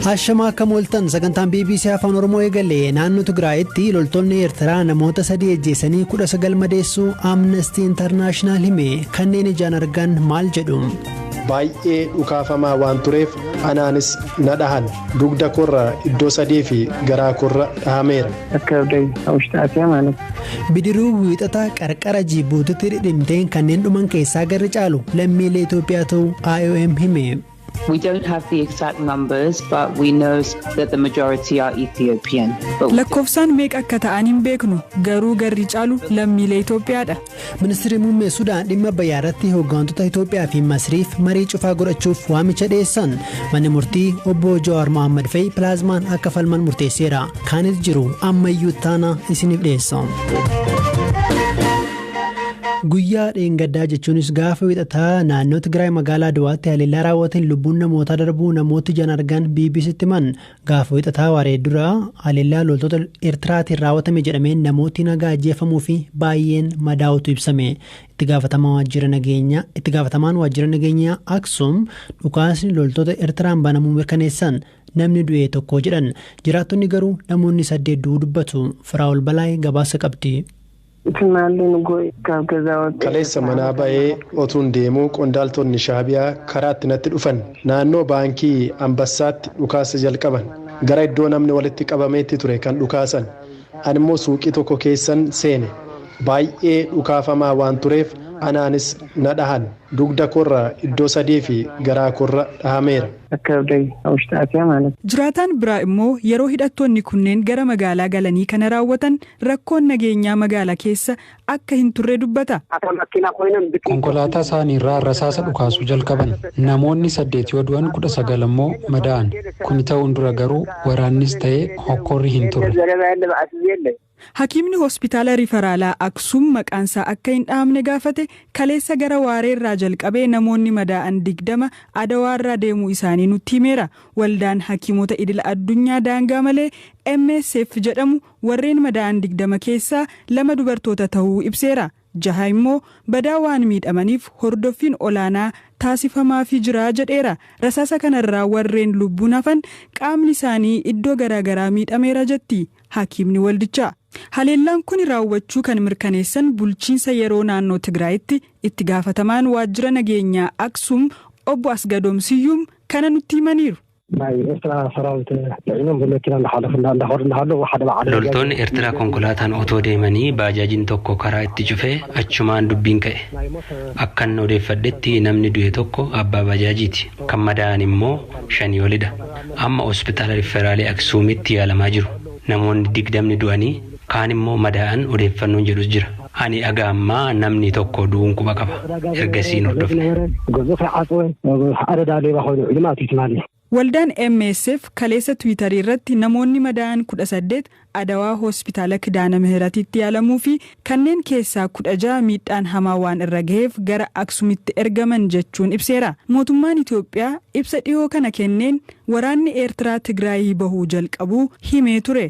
Ashama akka mooltan sagantaan BBC Afaan Oromoo eegalee naannoo Tigraayitti loltoonni Eertiraa namoota 3 ajjeesanii 19 madeessuu Amnesty International hime kanneen ijaan argan maal jedhu. Baay'ee dhukaafamaa waan tureef anaanis na dhahan dugda korra iddoo 3 fi garaa korra dhahameera. Bidiruu wiixataa qarqara Jibuutitti dhidhimteen kanneen dhuman keessaa garri caalu lammiilee Itoophiyaa ta'uu IOM hime. We don't have the exact numbers, but we know that the majority are Ethiopian. Lakkoofsaan meeqa akka ta'an hin beeknu garuu garri caalu lammiilee Itoophiyaadha. Ministeerri muummee Sudaan dhimma bayyaarratti hooggantoota Itoophiyaa fi Masriif marii cufaa godhachuuf waamicha dhiyeessan. Manni murtii obbo Jawaar Mohaammed Fayi pilaazmaan akka falman murteesseera. Kaanis jiru ammayyuu taana isiniif dhiyeessa. Guyyaa dheengaddaa jechuunis gaafa wiixataa naannoo Tigraay magaalaa Adwaatti haleellaa raawwateen lubbuun namootaa darbuu namooti ijaan argan BBCtti himan. Gaafa wiixataa waaree duraa haleellaa loltoota Eertiraatiin raawwatame jedhameen namooti nagaa ajjeefamuu fi baay'een madaa'utu ibsame. Itti gaafatamaan waajjira nageenyaa Aksum dhukaasni loltoota Eertiraan banamuu mirkaneessan namni du'e tokko jedhan. Jiraattonni garuu namoonni 8 du'uu dubbatu. Firaa'ol Balaay gabaasa qabdi. Kaleessa manaa ba'ee otuun deemuu qondaaltonni Shaabiyaa karaatti natti dhufan naannoo baankii Ambassaatti dhukaasa jalqaban gara iddoo namni walitti qabameetti ture kan dhukaasan ani immoo suuqii tokko keessan seene baay'ee dhukaafamaa waan tureef anaanis na dhahan dugda korra iddoo 3 fi garaa korra dhahameera. Jiraataan biraa immoo yeroo hidhattoonni kunneen gara magaalaa galanii kana raawwatan rakkoon nageenyaa magaalaa keessa akka hin turre dubbata. Konkolaataa isaanii irraa rasaasa dhukaasuu jalqaban namoonni 8 yoo du'an 19 immoo madaa'an kun ta'uun dura garuu waraannis ta'ee hokkorri hin turre. Hakiimni hospitaala rifaraalaa Aksum maqaansaa akka hin dhahamne gaafate kaleessa gara waareerraa jalqabee namoonni madaa'an 20 Adawaarraa deemuu isaanii nutti himeera. Waldaan hakiimota idila addunyaa daangaa malee MSF jedhamu warreen madaa'an 20 keessaa 2 dubartoota ta'uu ibseera. 6 immoo badaa waan miidhamaniif hordoffiin olaanaa taasifamaafii jira jedheera. Rasaasa kanarraa warreen lubbuun hafan qaamni isaanii iddoo garaagaraa miidhameera jetti hakiimni waldichaa. Haleellaan kun raawwachuu kan mirkaneessan bulchiinsa yeroo naannoo Tigraayitti itti gaafatamaan waajjira nageenyaa Aksum obbo Asgadoomsiyyuum kana nutti himaniiru. Loltoonni Eertiraa konkolaataan otoo deemanii baajaajiin tokko karaa itti cufee achumaan dubbiin ka'e. Akkan odeeffadhetti namni du'e tokko abbaa baajaajiiti. Kan madaa'an immoo 5 olidha. Amma hospitaala riferaalee Aksuumitti yaalamaa jiru. Namoonni 20 du'anii kaan immoo madaa'an odeeffannoon jedhus jira. Ani aga ammaa namni tokko du'uun quba qaba. Ergasiin hordofne. Waldaan MSF kaleessa Twitter irratti namoonni madaa'an 18 Adawaa hospitaala Kidaana Mihiratitti yaalamuu fi kanneen keessaa 16 miidhaan hamaa waan irra gaheef gara Aksumitti ergaman jechuun ibseera. Mootummaan Itoophiyaa ibsa dhiyoo kana kenneen waraanni Eertiraa Tigraayii bahuu jalqabuu himee ture.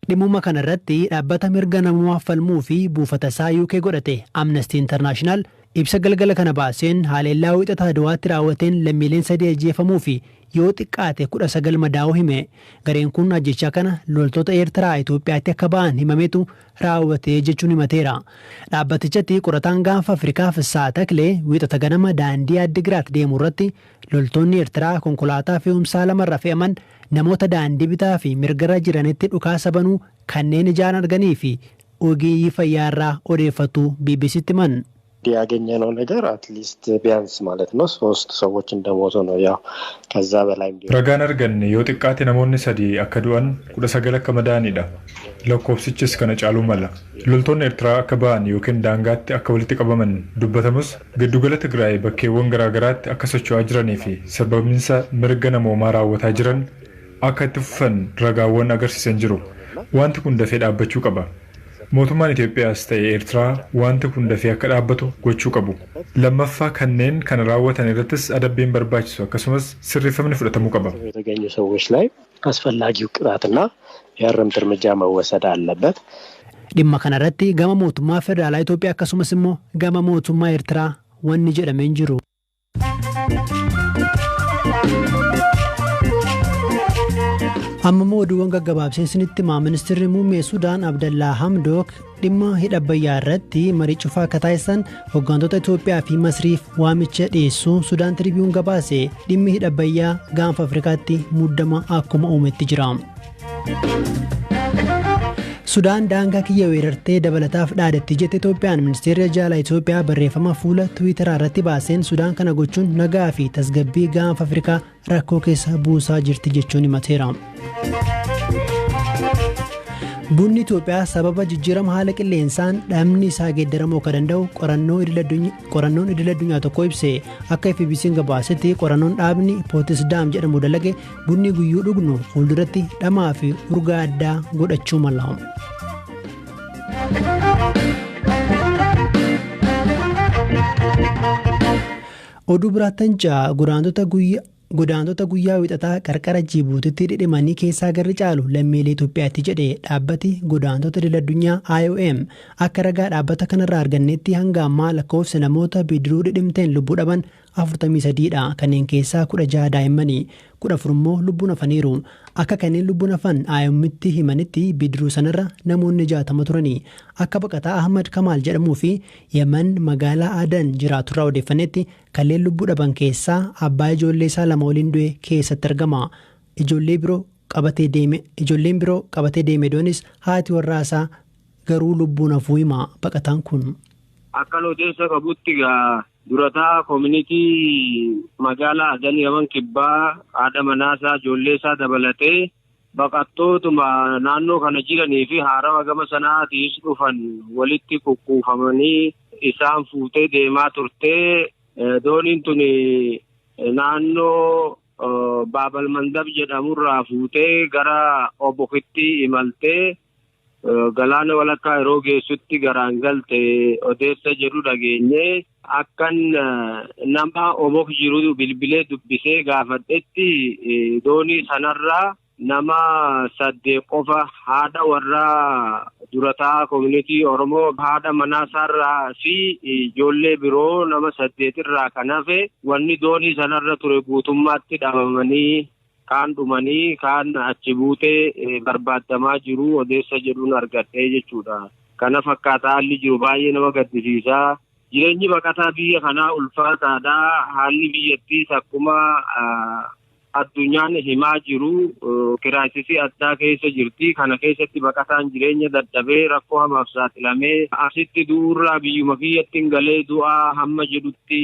Dhimuma kanarratti dhaabbata mirga namoomaa falmuu fi buufata isaa UK godhate Amnesty International ibsa galgala kana baaseen haleellaa wiixataa Adawaatti raawwateen lammiileen 3 ajjeefamuu fi yoo xiqqaate 19 madaa'uu hime. Gareen kun ajjechaa kana loltoota Eertiraa Itoophiyaatti akka ba'an himametu raawwate jechuun himateera. Dhaabbatichatti qorataan gaanfa Afrikaa Fissaa Taklee wiixata ganama daandii Addigiraat deemuu irratti loltoonni Eertiraa konkolaataa fe'umsaa 2 irra fe'aman namoota daandii bitaa fi mirgarra jiranitti dhukaasa banuu kanneen ijaan arganii fi ogeeyyii fayyaarraa odeeffatu BBCtti himan. ያገኘነው ነገር አትሊስት ቢያንስ ማለት ነው 3 ሰዎች እንደሞቱ ነው ያው ከዛ በላይ ረጋን አርገን የጥቃቴ ነሞን 3 አከዱን 19 ከመዳኒዳ ለኮፍስችስ ከነጫሉ መላ ሎልቶን ኤርትራ አከባን ዩኬን ዳንጋት አከወልቲ ቀበመን ዱበተሙስ ገዱገለ ትግራይ በከወን ገራገራት አከሰቹ አጅረኒ ፊ ሰበብንሳ ምርገነሞ ማራወታ አጅረን አከትፈን ረጋወን አገርሲሰን ጅሩ ዋንት ኩንደፈ ዳበቹ ቀባ mootummaan Itoophiyaas ta'e Eertiraa wanti kun dafee akka dhaabbatu gochuu qabu. Lammaffaa kanneen kana raawwatan irrattis adabbiin barbaachisu akkasumas sirreeffamni fudhatamuu qaba. የተገኙ ሰዎች ላይ አስፈላጊው ቅጣትና የእርምት እርምጃ መወሰድ አለበት. Dhimma kanarratti gama mootummaa federaalaa Itoophiyaa akkasumas immoo gama mootummaa Eertiraa wanni jedhameen jiru. Amma oduuwwan gaggabaabsee isinitti himaa ministeerri muummee Sudaan Abdallaa Hamdook dhimma hidha Abbayyaa irratti marii cufaa akka taasisan hooggantoota Itoophiyaa fi Masriif waamicha dhiyeessuu Sudaan Tiriibiyuun gabaase dhimmi hidha Abbayyaa gaanfa Afrikaatti muddama akkuma uumetti jira. Sudaan daangaa kiyya weerartee dabalataaf dhaadatti jette Itoophiyaan ministeerri jaalaa Itoophiyaa barreeffama fuula Tiwiitaraa irratti baaseen Sudaan kana gochuun nagaa fi tasgabbii gaanfa Afrikaa rakkoo keessa buusaa jirti jechuun himateera. Bunni Itoophiyaa sababa jijjiirama haala qilleensaan dhamni isaa geeddaramuu akka danda'u qorannoon idil addunyaa tokko ibse akka FBC'n gabaasetti qorannoon dhaabni Pootisdaam jedhamu dalage bunni guyyuu dhugnu fuulduratti dhamaa fi urgaa addaa godhachuu mala. Oduu biraattan ja'a godaantota guyyaa wixataa qarqara Jibuutitti dhidhimanii keessaa garri caalu lammiilee Itoophiyaatti jedhe dhaabbati godaantota idil addunyaa IOM akka ragaa dhaabbata kanarraa argannetti hanga ammaa lakkoofsa namoota bidiruu dhidhimteen lubbuu dhaban 43dha. Kanneen keessaa 16 daa'immanii 14 immoo lubbuun hafaniiru. Akka kanneen lubbuun hafan IOMitti himanitti bidiruu sanarra namoonni 60 turanii. Akka baqataa Ahmad Kamaal jedhamuu fi Yemen magaalaa Adan jiraaturraa odeeffannetti kanneen lubbuu dhaban keessaa abbaa ijoollee isaa 2 waliin du'e keessatti argama. Ijoolleen biroo qabatee deeme doonis haati warraasaa garuu lubbuun hafuu hima baqataan kun. Akka odeessa qabutti durataa koomunitii magaalaa Adan Yaman kibbaa haadha manaasaa ijoollee isaa dabalatee baqattootuma naannoo kana jiranii fi haarawa gama sanaatiis dhufan walitti kukkuufamanii isaan fuutee deemaa turtee dooniin tun naannoo Baabal Mandab jedhamurraa fuutee gara Obokitti imaltee galaana walakkaa yeroo geessutti garaan galte odeessa jedhu dhageenye akkan nama Obok jiru bilbilee dubbisee gaafadhetti doonii sanarraa nama 8 qofa haadha warraa durataa koomunitii Oromoo haadha manaasaarraa fi ijoollee biroo nama 8 irraa kan hafe wanni doonii sanarra ture guutummaatti dhabamanii kaan dhumanii kaan achi buutee barbaadamaa jiru odeessa jedhuun argadhee jechuudha. Kana fakkaataa haalli jiru baay'ee nama gaddisiisaa. Jireenyi baqataa biyya kanaa ulfaataadha. Haalli biyyattiis akkuma addunyaan himaa jiru kiraayisisii addaa keessa jirti. Kana keessatti baqataan jireenya dadhabee rakkoo hamaaf saaxilamee asitti du'urraa biyyuma biyyattiin galee du'aa hamma jedhutti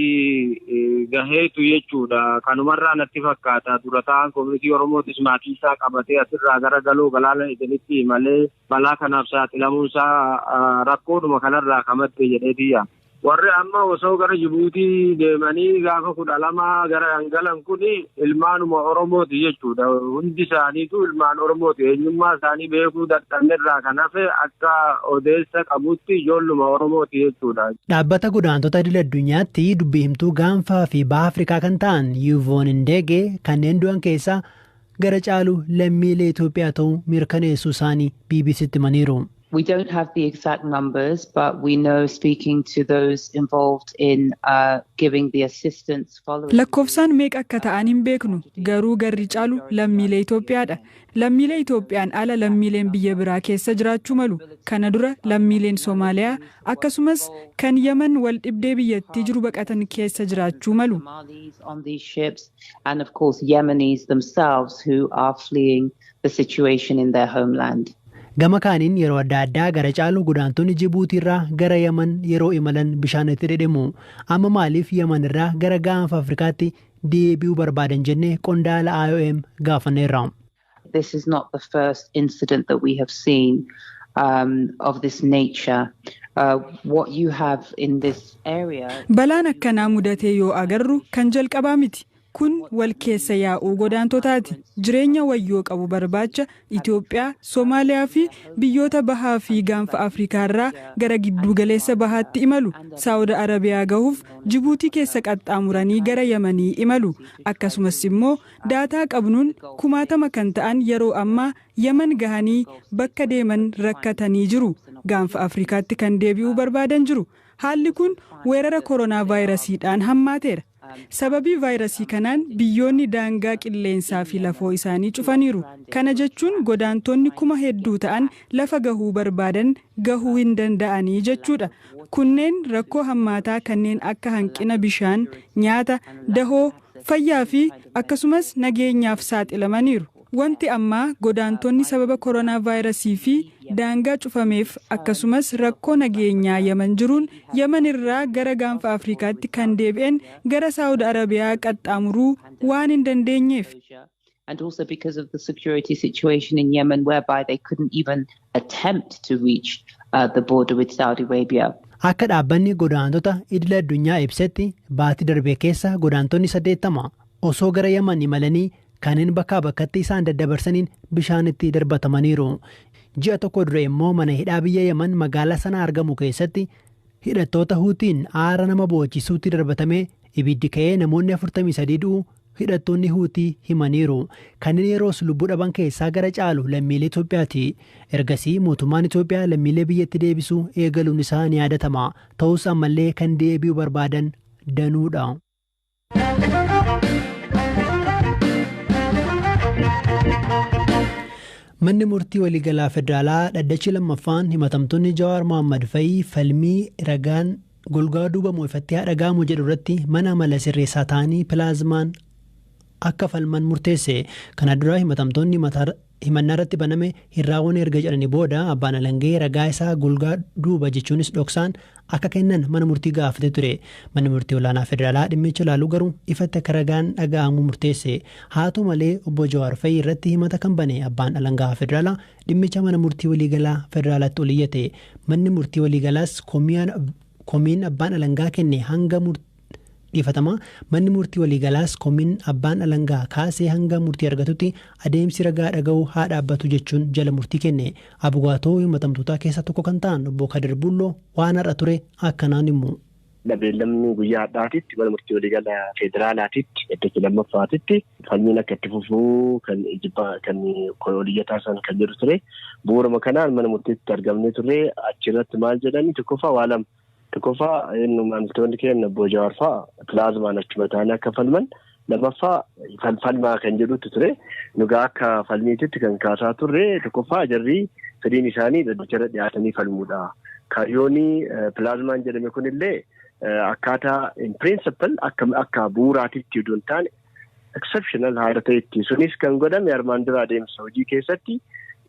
gaheetu jechuudha. Kanumarraa natti fakkaata. Durataan koomunitii Oromootis maatii isaa qabatee asirraa gara galoo galaana Edenitti malee balaa kanaaf saaxilamuunsaa rakkoodhuma kanarraa kamatte jedhee biyya. Warri amma osoo gara Jibuutii deemanii gaafa 12 gara galan kun ilmaanuma Oromooti jechuudha. Hundi isaaniitu ilmaan Oromooti. Eenyummaa isaanii beekuu dadhabnerraa kan hafe akka odeessa qabutti ijoolluma Oromooti jechuudha. Dhaabbata godaantota idil addunyaatti dubbii himtuu gaanfaa fi baha Afrikaa kan ta'an Yuvoon Indege kanneen du'an keessaa gara caalu lammiilee Itoophiyaa ta'uu mirkaneessuu isaanii BBC'tti himaniiru. We don't have the exact numbers, but we know speaking to those involved in giving the assistance following. Lakkoofsaan meeqa akka ta'an hin beeknu garuu garri caalu lammiilee Itoophiyaadha. Lammiilee Itoophiyaan ala lammiileen biyya biraa keessa jiraachuu malu. Kana dura lammiileen Soomaaliyaa akkasumas kan Yemen wal dhibdee biyyattii jiru baqatan keessa jiraachuu malu. On these ships and of course Yemenis themselves who are fleeing the situation in their homeland. Gama kaaniin yeroo adda addaa gara caalu godaantonni Jibuutii irraa gara Yemen yeroo imalan bishaanitti dhidhimu. Amma maaliif Yemen irraa gara gaanfa Afrikaatti deebi'uu barbaadan jennee qondaala IOM gaafanneerra. This is not the first incident that we have seen of this nature. What you have in this area. Balaan akkanaa mudatee yoo agarru kan jalqabaa miti. Kun wal keessa yaa'uu godaantotaati. Jireenya wayyoo qabu barbaacha Itoophiyaa, Soomaaliyaa fi biyyoota bahaa fi gaanfa Afrikaa irraa gara giddu galeessa bahaatti imalu. Saawud Arabiyaa gahuuf Jibuutii keessa qaxxaamuranii gara Yemanii imalu. Akkasumas immoo daataa qabnuun 1000 kan ta'an yeroo ammaa Yemen gahanii bakka deeman rakkatanii jiru. Gaanfa Afrikaatti kan deebi'uu barbaadan jiru. Haalli kun weerara koronaa vaayirasiidhaan hammaateera. Sababii vaayirasii kanaan biyyoonni daangaa qilleensaa fi lafoo isaanii cufaniiru. Kana jechuun godaantonni kuma hedduu ta'an lafa gahuu barbaadan gahuu hin danda'anii jechuudha. Kunneen rakkoo hammaataa kanneen akka hanqina bishaan, nyaata, dahoo, fayyaa fi akkasumas nageenyaaf saaxilamaniiru. Wanti ammaa godaantonni sababa koronaa vaayirasii fi daangaa cufameef akkasumas rakkoo nageenyaa Yemen jiruun Yemen irraa gara gaanfa Afrikaatti kan deebi'an gara Saawud Arabiyaa qaxxaamuruu waan hin dandeenyeef. And also because of the security situation in Yemen whereby they couldn't even attempt to reach the border with Saudi Arabia. Akka dhaabbanni godaantota idila addunyaa ibsetti baatii darbee keessa godaantonni 80 osoo gara Yemen imalanii kanneen bakkaa bakkatti isaan daddabarsaniin bishaanitti darbatamaniiru. Ji'a tokko dura immoo mana hidhaa biyya Yemen magaalaa sana argamu keessatti hidhattoota Huutiin aara nama boojisuutti darbatamee ibiddi ka'ee namoonni 43 du'u hidhattoonni Huutii himaniiru. Kanneen yeroos lubbuu dhaban keessaa gara caalu lammiilee Itoophiyaati. Ergasii mootummaan Itoophiyaa lammiilee biyyatti deebisuu eegaluun isaa ni yaadatama. Ta'us ammallee kan deebi'uu barbaadan danuudha. Manni murtii waliigalaa federaalaa dhaddachi lammaffaan himatamtoonni Jawaar Mohaammed Fayii falmii ragaan golgaa duubamu ifatti dhaga'amu jedhu irratti mana amala sirreessaa ta'anii pilaazmaan akka falman murteesse. Kana dura himatamtoonni himannaa irratti baname hirraawwan erga jedhanii booda abbaan alangee ragaa isaa golgaa duuba jechuunis dhoksaan akka kennan mana murtii gaafate ture. Manni murtii olaanaa federaalaa dhimmicha ilaaluu garuu ifatti akka ragaan dhaga'amu murteesse. Haa ta'u malee obbo Jawaar Fayii irratti himata kan bane abbaan alangaa federaalaa dhimmicha mana murtii waliigalaa federaalaatti ol iyyate. Manni murtii waliigalaas komiin abbaan alangaa kenne hanga dhiifatama. Manni murtii waliigalaas komiin abbaan alangaa kaasee hanga murtii argatutti adeemsi ragaa dhaga'uu haa dhaabbatu jechuun jala murtii kenne. Abugaatoo himatamtootaa keessaa tokko kan ta'an obbo Kadir Bulloo waan har'a ture akkanaan immoo. Beellamni guyyaa har'aatitti mana murtii waliigalaa federaalaatitti dhaddacha lammaffaatitti falmiin akka itti fufuu kan oliyyataa san kan jedhu ture. Bu'uuruma kanaan mana murtiitti argamnee turre achirratti maal jedhani tokkoffaa waa lama. Tokkoffaa maamiltoonni keenya obbo Jawaar fa'aa pilaazmaan achuma ta'anii akka falman lammaffaa falmaa kan jedhutti ture. Nugaa akka falmiititti kan kaasaa turre tokkoffaa jarri fedhiin isaanii dhaddacharra dhiyaatanii falmuudha. Kaayyoonii pilaazmaan jedhame kunillee akkaataa in principle akka bu'uuraatitti iddoo hin taane exceptional haala ta'etti. Sunis kan godhame armaan dura adeemsa hojii keessatti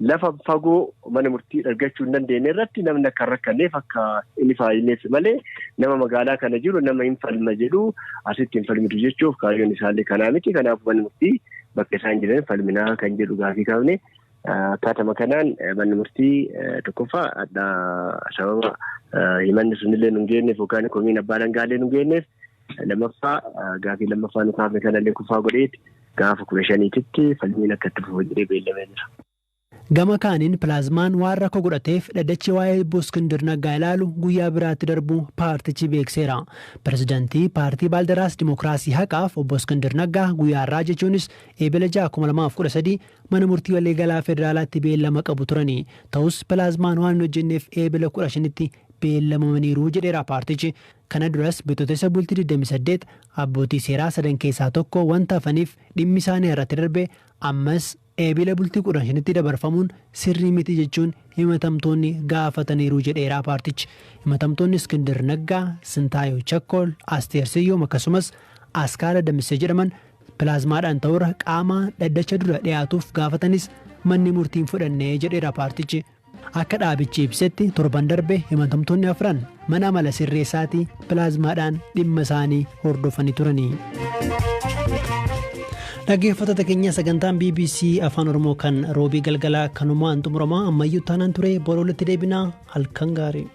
lafa fagoo mana murtii argachuu hin dandeenye irratti namni akka rakkanneef akka inni faayineef malee nama magaalaa kana jiru nama hin falma jedhu asitti hin falmitu jechuuf kaayyoon isaallee kanaa miti. Kanaaf manni murtii bakka isaan jiran falminaa kan jedhu gaafii kaafne akkaatama kanaan manni murtii tokkoffaa sababa himanni sunillee nu hin geenyeef yookaan komiin abbaa alangaallee nu hin geenyeef lammaffaa gaafii lammaffaa nu kaafne kanallee kufaa godheeti gaafa 15tti falmiin akka itti fufu jedhee beellamee jira. Gama kaaniin pilaazmaan waan rakkoo godhateef dhaddachi waa'ee obbo Iskindir Naggaa ilaalu guyyaa biraatti darbu paartichi beekseera. Pireezidaantii paartii Baaldaraas Dimookiraasii Haqaaf obbo Iskindir Naggaa guyyaa har'aa jechuunis eebila 6/2013 mana murtii waliigalaa federaalaatti beellama qabu turani. Ta'us pilaazmaan waan hin hojjenneef eebila 15tti beellamamaniiru jedheera paartichi. Kana duras bitootessa bultii 28 abbootii seeraa 3 keessaa tokko wanta hafaniif dhimmi isaanii irratti darbe ammas eebila bultii 15tti dabarfamuun sirrii miti jechuun himatamtoonni gaafataniiru jedheera paartichi. Himatamtoonni Iskindir Naggaa, Sintaayoo Chakkol, Asteer Siyyoom akkasumas Askaala Damissee jedhaman pilaazmaadhaan ta'uura qaama dhaddacha dura dhiyaatuuf gaafatanis manni murtiin fudhannee jedheera paartichi. Akka dhaabichi ibsetti torban darbe himatamtoonni 4 mana amala sirreessaatii pilaazmaadhaan dhimma isaanii hordofanii turanii. Dhaggeeffattoota keenya sagantaan BBC Afaan Oromoo kan roobii galgalaa kanumaan xumuramaa ammayyuu taanaan ture bor walitti deebinaa halkan gaarii.